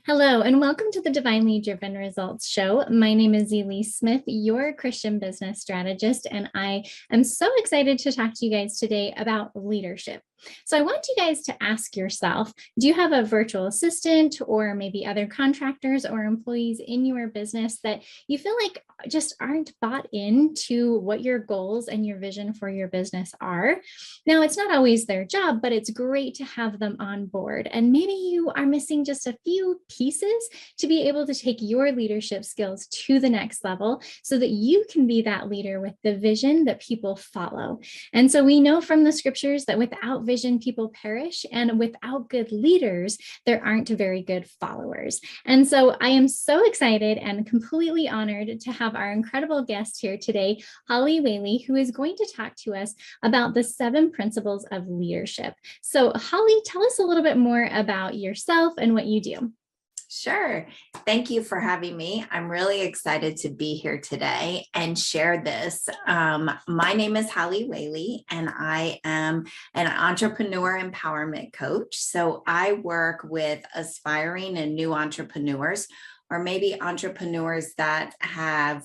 Hello, and welcome to the Divinely Driven Results Show. My name is Elise Smith, your Christian business strategist, and I am so excited to talk to you guys today about leadership. So I want you guys to ask yourself, do you have a virtual assistant or maybe other contractors or employees in your business that you feel like just aren't bought into what your goals and your vision for your business are? Now, it's not always their job, but it's great to have them on board. And maybe you are missing just a few pieces to be able to take your leadership skills to the next level so that you can be that leader with the vision that people follow. And so we know from the scriptures that without vision, people perish, and without good leaders, there aren't very good followers. And so I am so excited and completely honored to have our incredible guest here today, Hollie Whaley, who is going to talk to us about the 7 principles of leadership. So Hollie, tell us a little bit more about yourself and what you do. Sure. Thank you for having me. I'm really excited to be here today and share this. My name is Hollie Whaley, and I am an entrepreneur empowerment coach. So I work with aspiring and new entrepreneurs, or maybe entrepreneurs that have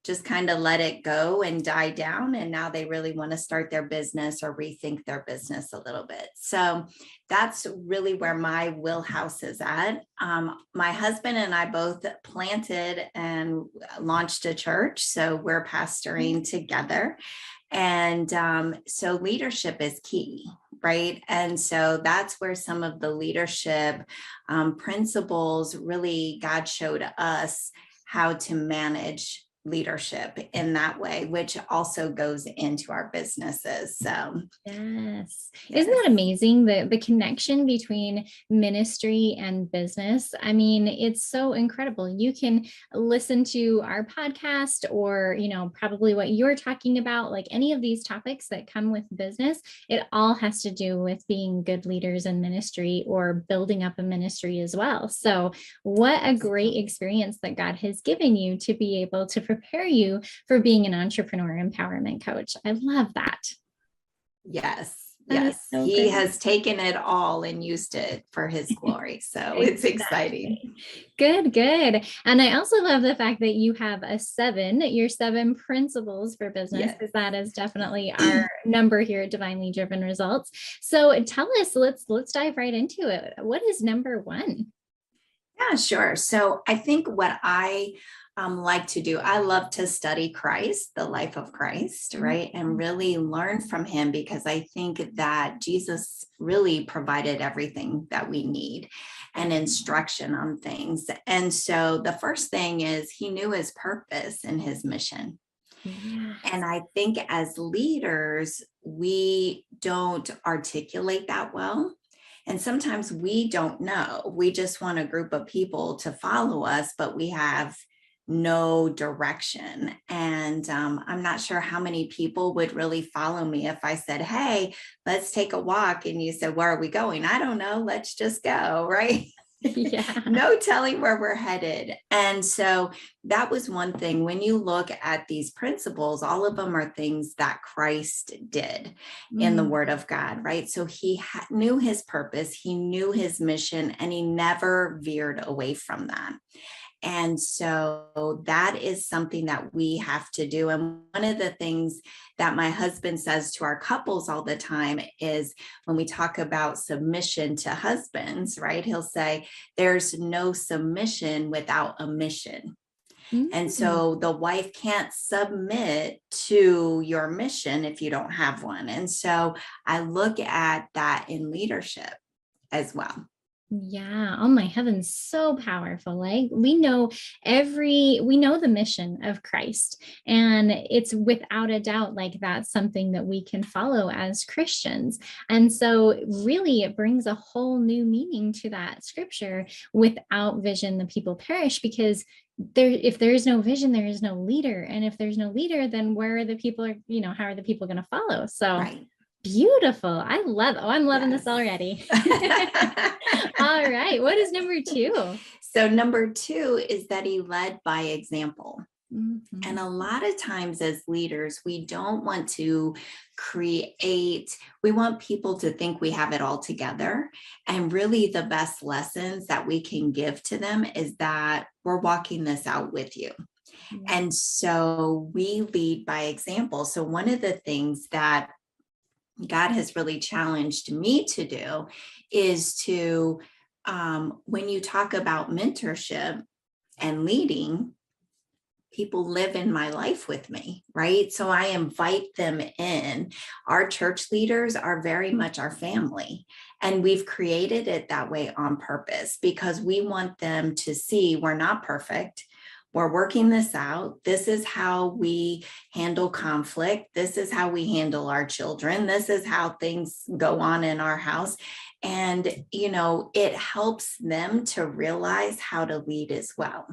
just kind of let it go and die down. And now they really want to start their business or rethink their business a little bit. So that's really where my wheelhouse is at. My husband and I both planted and launched a church. So we're pastoring together. And so leadership is key, right? And so that's where some of the leadership principles really God showed us how to manage leadership in that way, which also goes into our businesses. So yes. Isn't that amazing? The connection between ministry and business. I mean, it's so incredible. You can listen to our podcast or, probably what you're talking about, like any of these topics that come with business, it all has to do with being good leaders in ministry or building up a ministry as well. So what a great experience that God has given you to be able to prepare you for being an entrepreneur empowerment coach. I love that. Yes. So he great. has taken it all and used it for his glory. So it's exciting. Good. And I also love the fact that you have your 7 principles for business, because that is definitely our number here at Divinely Driven Results. So tell us, let's dive right into it. What is number 1? Yeah, sure. So I think what I like to do, I love to study Christ, the life of Christ, right? And really learn from him, because I think that Jesus really provided everything that we need and instruction on things. And so the first thing is he knew his purpose and his mission. Yeah. And I think as leaders, we don't articulate that well. And sometimes we don't know. We just want a group of people to follow us, but we have no direction. And I'm not sure how many people would really follow me if I said, hey, let's take a walk. And you said, where are we going? I don't know. Let's just go, right? Yeah. No telling where we're headed. And so that was one thing. When you look at these principles, all of them are things that Christ did in the Word of God, right? So he knew his purpose, he knew his mission, and he never veered away from that. And so that is something that we have to do. And one of the things that my husband says to our couples all the time is when we talk about submission to husbands, right? He'll say, there's no submission without a mission. And so the wife can't submit to your mission if you don't have one. And so I look at that in leadership as well. Yeah. Oh my heavens. So powerful. Like we know the mission of Christ, and it's without a doubt, like that's something that we can follow as Christians. And so really it brings a whole new meaning to that scripture. Without vision, the people perish, because if there is no vision, there is no leader. And if there's no leader, then where are the people, how are the people going to follow? So right. Beautiful. I'm loving this already. All right. What is number 2? So number 2 is that he led by example. And a lot of times as leaders, we don't want to we want people to think we have it all together. And really the best lessons that we can give to them is that we're walking this out with you. And so we lead by example. So one of the things that God has really challenged me to do is to, when you talk about mentorship and leading, people live in my life with me, right? So I invite them in. Our church leaders are very much our family. And we've created it that way on purpose because we want them to see we're not perfect. We're working this out. This is how we handle conflict. This is how we handle our children. This is how things go on in our house. And, it helps them to realize how to lead as well.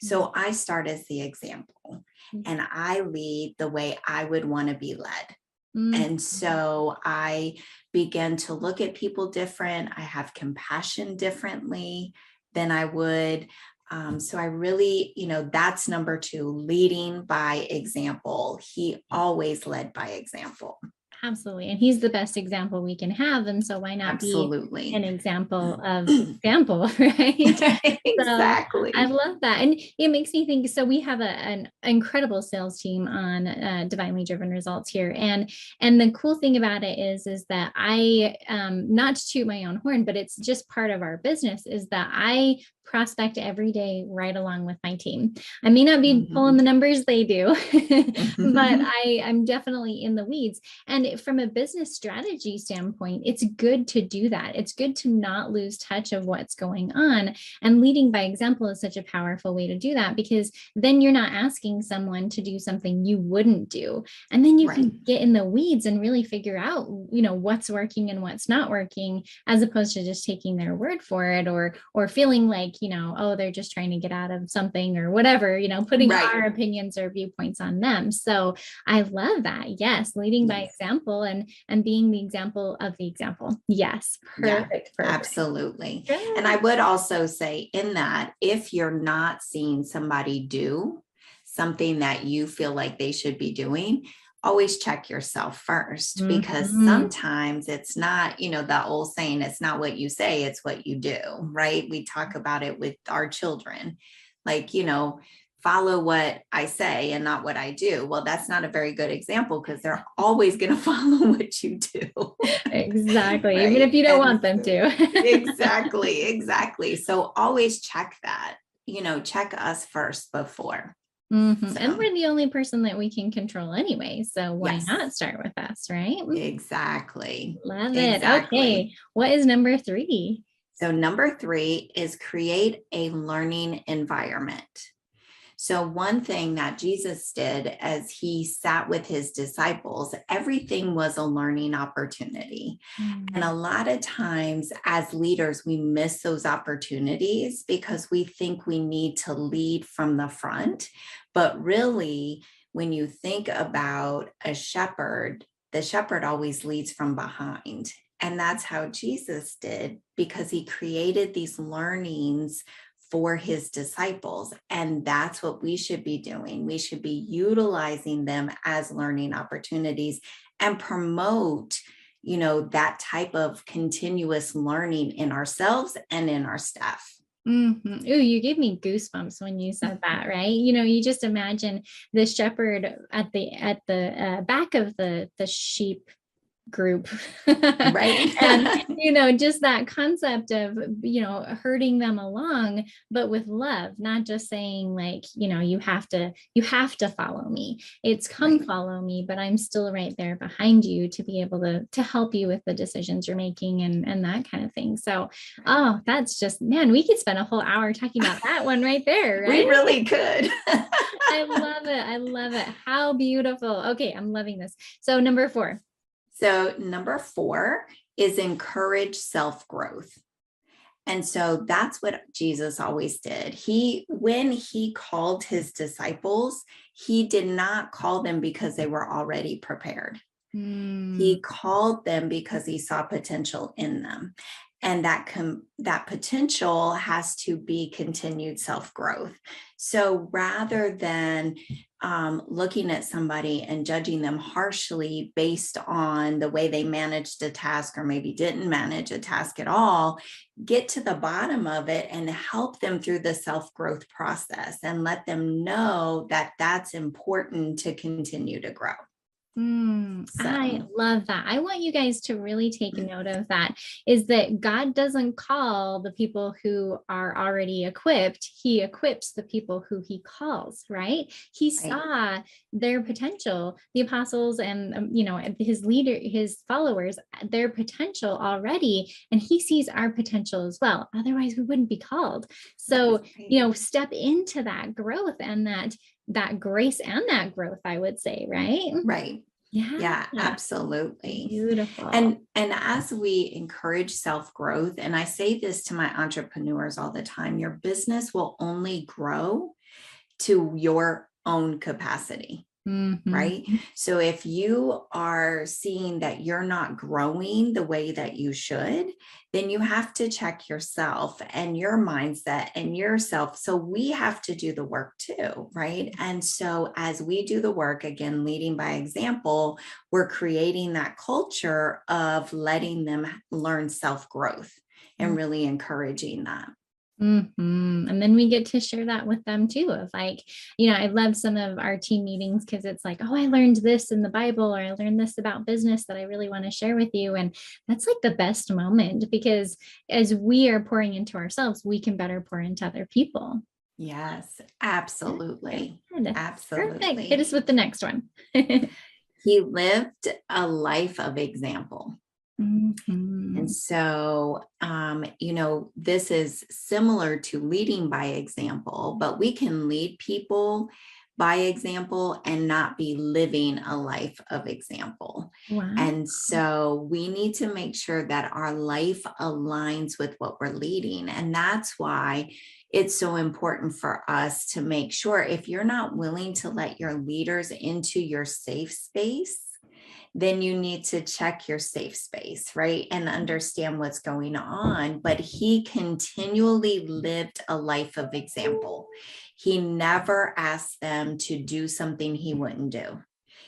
So I start as the example and I lead the way I would want to be led. And so I began to look at people different. I have compassion differently than I would. So I really, that's number 2, leading by example. He always led by example. Absolutely. And he's the best example we can have. And so why not Absolutely. be an example of example, right? Exactly. So I love that. And it makes me think, so we have an incredible sales team on Divinely Driven Results here. And the cool thing about it is that I, not to toot my own horn, but it's just part of our business, is that I prospect every day right along with my team. I may not be pulling the numbers they do, but I'm definitely in the weeds. And from a business strategy standpoint, it's good to do that. It's good to not lose touch of what's going on. And leading by example is such a powerful way to do that, because then you're not asking someone to do something you wouldn't do. And then you can get in the weeds and really figure out, what's working and what's not working, as opposed to just taking their word for it or feeling like, oh, they're just trying to get out of something or whatever, putting our opinions or viewpoints on them. So I love that. Yes. Leading by example and being the example of the example. Yes. Perfect. Absolutely. And I would also say in that, if you're not seeing somebody do something that you feel like they should be doing, always check yourself first, because sometimes it's not, the old saying, it's not what you say, it's what you do, right? We talk about it with our children, like, follow what I say and not what I do. Well, that's not a very good example, because they're always going to follow what you do. Exactly. Right? Even if you don't want them to. Exactly. So always check that, check us first before. So. And we're the only person that we can control anyway. So why not start with us, right? Exactly. Love it. Okay. What is number 3? So number 3 is create a learning environment. So one thing that Jesus did as he sat with his disciples, everything was a learning opportunity. And a lot of times as leaders, we miss those opportunities because we think we need to lead from the front. But really, when you think about a shepherd, the shepherd always leads from behind. And that's how Jesus did, because he created these learnings for his disciples. And that's what we should be doing. We should be utilizing them as learning opportunities and promote, that type of continuous learning in ourselves and in our staff. Ooh, you gave me goosebumps when you said that, right? You just imagine the shepherd at the back of the sheep group, right? And just that concept of herding them along, but with love, not just saying like, you have to follow me. It's come follow me, but I'm still right there behind you to be able to help you with the decisions you're making and that kind of thing. So that's just, man, we could spend a whole hour talking about that one right there, right? We really could. I love it. How beautiful. Okay, I'm loving this. So number 4. So number 4 is encourage self-growth. And so that's what Jesus always did. When he called his disciples, he did not call them because they were already prepared. He called them because he saw potential in them. And that potential has to be continued self-growth. So rather than looking at somebody and judging them harshly based on the way they managed a task or maybe didn't manage a task at all, get to the bottom of it and help them through the self-growth process and let them know that that's important to continue to grow. I love that. I want you guys to really take note of that, is that God doesn't call the people who are already equipped. He equips the people who he calls, right? He saw their potential, the apostles and, his followers, their potential already, and he sees our potential as well. Otherwise we wouldn't be called. So, step into that growth and that grace and that growth, I would say, right? Right. Yeah, absolutely. Beautiful. And as we encourage self-growth, and I say this to my entrepreneurs all the time, your business will only grow to your own capacity. Right? So if you are seeing that you're not growing the way that you should, then you have to check yourself and your mindset and yourself. So we have to do the work too, right? And so as we do the work, again, leading by example, we're creating that culture of letting them learn self-growth and really encouraging that. And then we get to share that with them too, of like, I love some of our team meetings because it's like, oh, I learned this in the Bible, or I learned this about business that I really want to share with you. And that's like the best moment, because as we are pouring into ourselves, we can better pour into other people. Yes, absolutely. Absolutely. Perfect. Hit us with the next one. He lived a life of example. And so, this is similar to leading by example, but we can lead people by example and not be living a life of example. Wow. And so we need to make sure that our life aligns with what we're leading. And that's why it's so important for us to make sure, if you're not willing to let your leaders into your safe space, then you need to check your safe space, right? And understand what's going on. But he continually lived a life of example. He never asked them to do something he wouldn't do.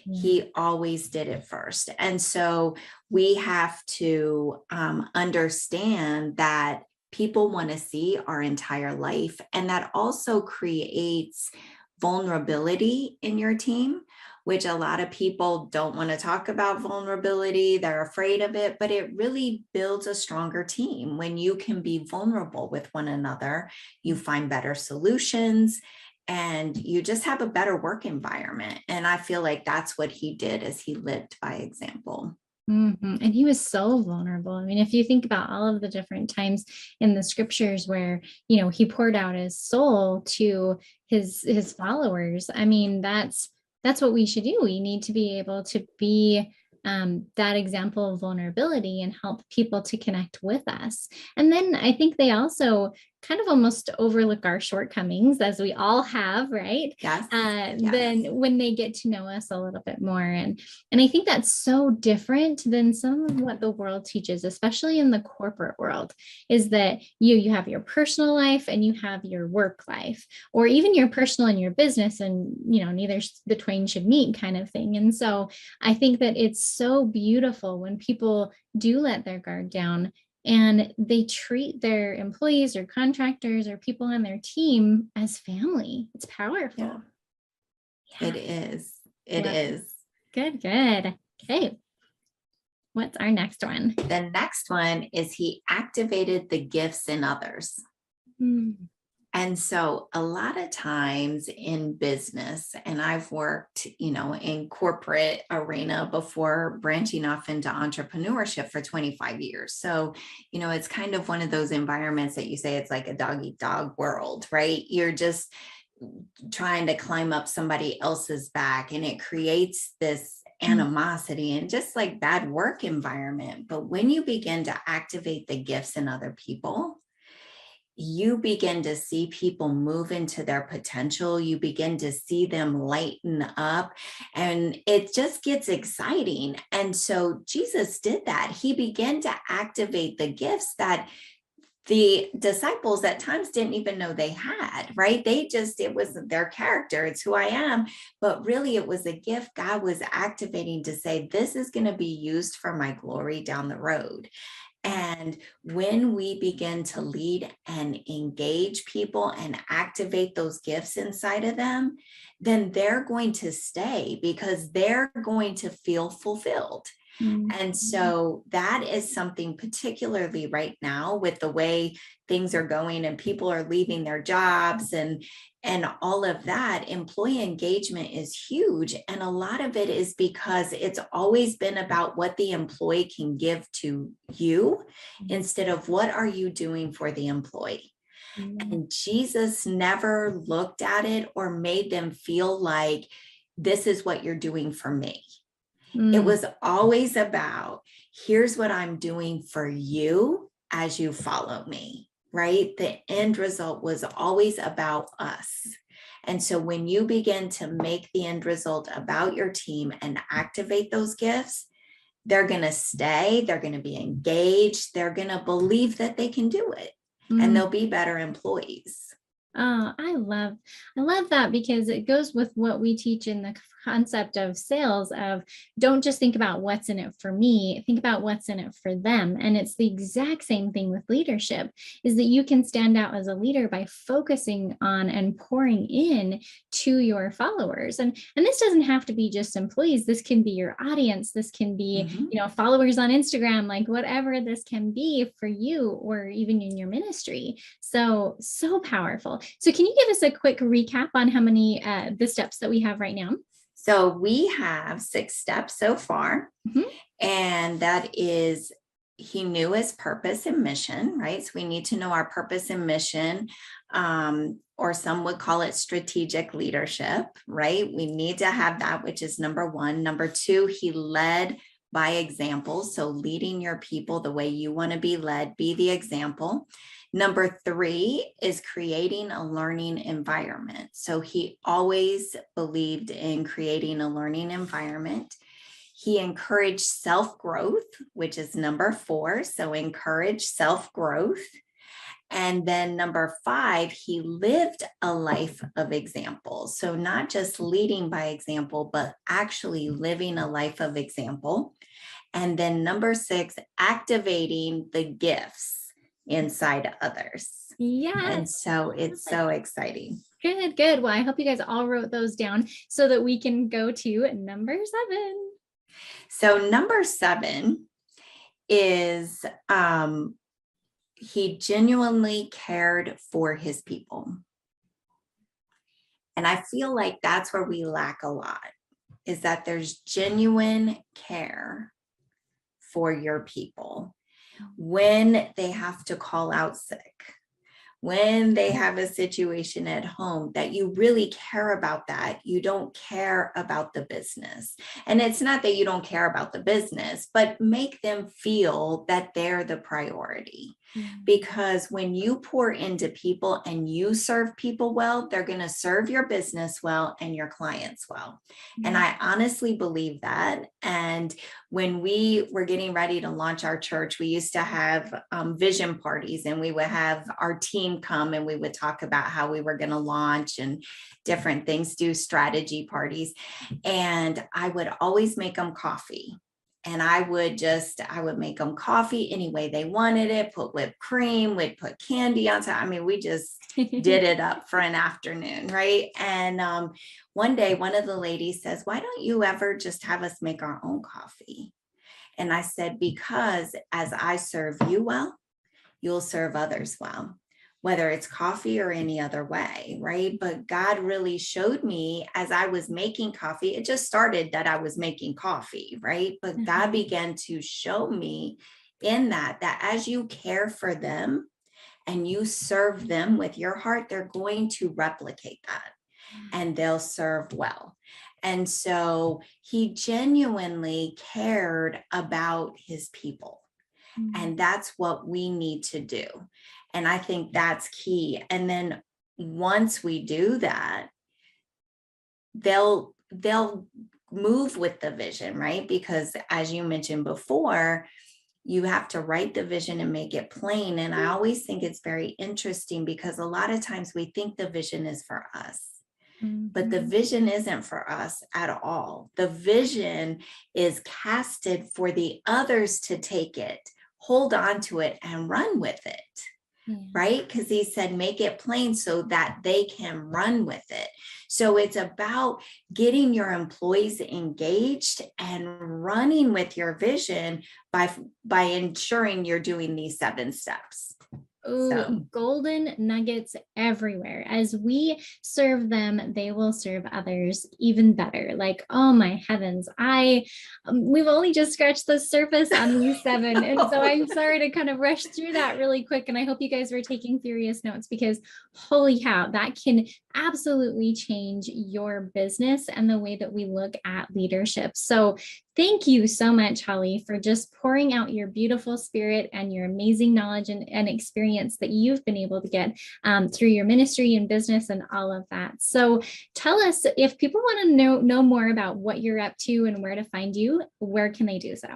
He always did it first. And so we have to understand that people want to see our entire life. And that also creates vulnerability in your team, which a lot of people don't want to talk about vulnerability. They're afraid of it, but it really builds a stronger team. When you can be vulnerable with one another, you find better solutions and you just have a better work environment. And I feel like that's what he did, as he lived by example. And he was so vulnerable. I mean, if you think about all of the different times in the scriptures where, he poured out his soul to his followers, I mean, that's what we should do. We need to be able to be that example of vulnerability and help people to connect with us. And then I think they also kind of almost overlook our shortcomings, as we all have, right? Yes. Then when they get to know us a little bit more. And I think that's so different than some of what the world teaches, especially in the corporate world, is that you have your personal life and you have your work life, or even your personal and your business, and neither the twain should meet, kind of thing. And so I think that it's so beautiful when people do let their guard down and they treat their employees or contractors or people on their team as family. It's powerful. Yeah. It is. It is. Good. Okay. What's our next one? The next one is he activated the gifts in others. And so a lot of times in business, and I've worked, in corporate arena before branching off into entrepreneurship for 25 years. So, it's kind of one of those environments that you say it's like a dog eat dog world, right? You're just trying to climb up somebody else's back, and it creates this animosity and just like bad work environment. But when you begin to activate the gifts in other people, you begin to see people move into their potential. You begin to see them lighten up, and it just gets exciting. And so Jesus did that. He began to activate the gifts that the disciples at times didn't even know they had, right? It was their character, it's who I am. But really, it was a gift God was activating to say, this is going to be used for my glory down the road. And when we begin to lead and engage people and activate those gifts inside of them, then they're going to stay because they're going to feel fulfilled. And so that is something, particularly right now with the way things are going and people are leaving their jobs and all of that. Employee engagement is huge. And a lot of it is because it's always been about what the employee can give to you instead of what are you doing for the employee. And Jesus never looked at it or made them feel like this is what you're doing for me. It was always about, here's what I'm doing for you as you follow me, right? The end result was always about us. And so when you begin to make the end result about your team and activate those gifts, they're going to stay, they're going to be engaged, they're going to believe that they can do it, and they'll be better employees. Oh, I love that, because it goes with what we teach in the concept of sales of don't just think about what's in it for me, think about what's in it for them. And it's the exact same thing with leadership, is that you can stand out as a leader by focusing on and pouring in to your followers. And this doesn't have to be just employees. This can be your audience. This can be, followers on Instagram, like whatever this can be for you, or even in your ministry. So powerful. So can you give us a quick recap on how many the steps that we have right now? So we have 6 steps so far, and that is, he knew his purpose and mission, right? So we need to know our purpose and mission, or some would call it strategic leadership, right? We need to have that, which is number 1. Number 2, he led by example. So leading your people the way you want to be led, be the example. Number 3 is creating a learning environment. So he always believed in creating a learning environment. He encouraged self-growth, which is number 4. So encourage self-growth. And then number 5, he lived a life of example. So not just leading by example, but actually living a life of example. And then number 6, activating the gifts inside others. Yeah. And so it's so exciting. Good. Well, I hope you guys all wrote those down so that we can go to number 7. So number 7 is he genuinely cared for his people. And I feel like that's where we lack a lot, is that there's genuine care for your people when they have to call out sick, when they have a situation at home, that you really care about that. You don't care about the business. And it's not that you don't care about the business, but make them feel that they're the priority. Because when you pour into people and you serve people well, they're going to serve your business well and your clients well. And I honestly believe that. And when we were getting ready to launch our church, we used to have vision parties, and we would have our team come and we would talk about how we were going to launch and different things, do strategy parties. And I would always make them coffee. And I would make them coffee any way they wanted it, put whipped cream, we'd put candy on top. I mean, we just did it up for an afternoon, right? And one day, one of the ladies says, why don't you ever just have us make our own coffee? And I said, because as I serve you well, you'll serve others well, whether it's coffee or any other way, right? But God really showed me as I was making coffee, it just started that I was making coffee, right? But God began to show me in that as you care for them and you serve them with your heart, they're going to replicate that and they'll serve well. And so he genuinely cared about his people. And that's what we need to do. And I think that's key. And then once we do that, they'll move with the vision, right? Because as you mentioned before, you have to write the vision and make it plain. And I always think it's very interesting because a lot of times we think the vision is for us, but the vision isn't for us at all. The vision is casted for the others to take it, hold on to it, and run with it. Right? Because he said, make it plain so that they can run with it. So it's about getting your employees engaged and running with your vision by ensuring you're doing these 7 steps. Ooh, golden nuggets everywhere. As we serve them, they will serve others even better. Like, oh my heavens, we've only just scratched the surface on these 7. And so I'm sorry to kind of rush through that really quick. And I hope you guys were taking furious notes because holy cow, that can absolutely change your business and the way that we look at leadership. So thank you so much, Hollie, for just pouring out your beautiful spirit and your amazing knowledge and experience that you've been able to get through your ministry and business and all of that. So tell us, if people want to know more about what you're up to and where to find you, where can they do so?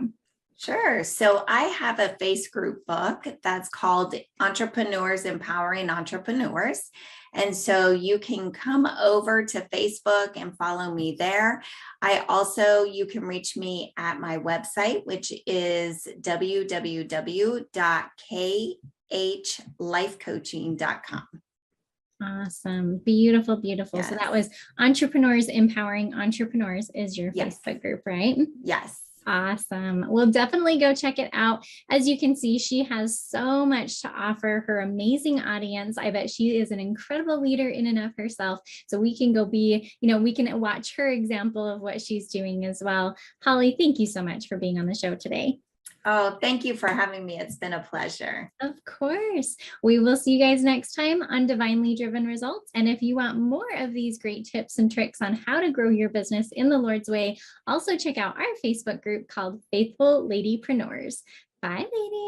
Sure. So I have a face group book that's called Entrepreneurs Empowering Entrepreneurs. And so you can come over to Facebook and follow me there. You can reach me at my website, which is www.khlifecoaching.com. Awesome. Beautiful, beautiful. Yes. So that was Entrepreneurs Empowering Entrepreneurs is your Facebook group, right? Yes. Awesome. Well, definitely go check it out. As you can see, she has so much to offer her amazing audience. I bet she is an incredible leader in and of herself. So we can we can watch her example of what she's doing as well. Hollie, thank you so much for being on the show today. Oh, thank you for having me. It's been a pleasure. Of course. We will see you guys next time on Divinely Driven Results. And if you want more of these great tips and tricks on how to grow your business in the Lord's way, also check out our Facebook group called Faithful Ladypreneurs. Bye, ladies.